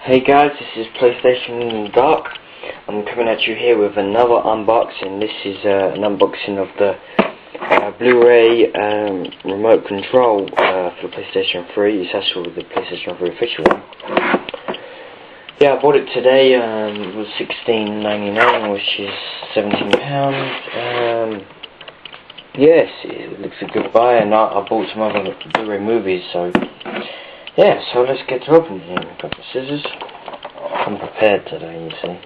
Hey guys, this is PlayStation in the Dark. I'm coming at you here with another unboxing. This is an unboxing of the Blu-ray remote control for the PlayStation 3. It's actually the PlayStation 3 official one. Yeah, I bought it today. It was $16.99, which is £17. Yes, it looks a good buy, and I bought some other Blu-ray movies, so yeah, so let's get to opening it. I've got the scissors. I'm prepared today, you see.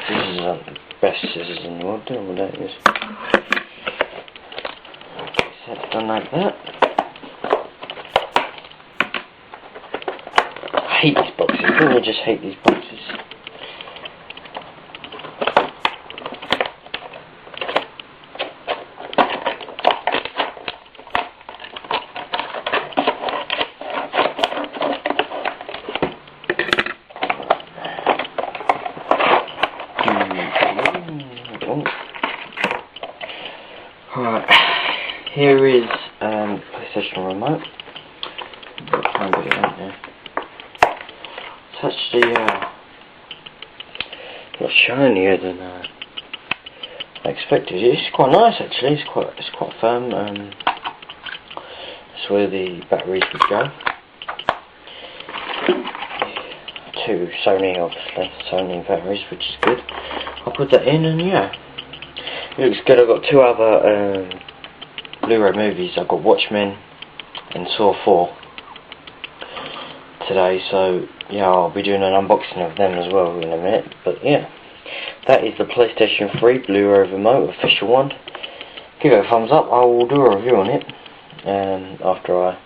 Scissors aren't the best scissors in the world, do you know what that is? Okay, so that's done like that. I hate these boxes, don't you just hate these boxes? Alright, here is PlayStation remote. Try and get it out there. It's actually a lot shinier than I expected. It's quite nice actually. It's quite firm. That's where the batteries would go. Two Sony, obviously, Sony batteries, which is good. I'll put that in, and yeah, it looks good. I've got two other Blu-ray movies. I've got Watchmen and Saw 4 today, so yeah, I'll be doing an unboxing of them as well in a minute. But yeah, that is the PlayStation 3 Blu-ray remote, official one. Give it a thumbs up. I will do a review on it after I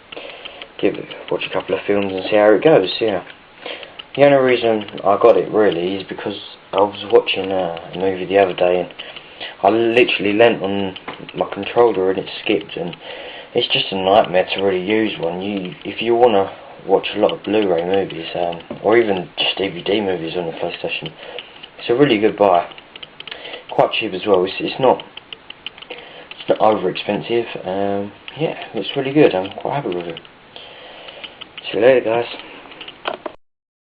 watch a couple of films and see how it goes. Yeah. The only reason I got it really is because I was watching a movie the other day and I literally leant on my controller and it skipped, and it's just a nightmare to really use one. If you want to watch a lot of Blu-ray movies or even just DVD movies on the PlayStation, it's a really good buy. Quite cheap as well. It's not over expensive. Yeah, it's really good. I'm quite happy with it. See you later, guys.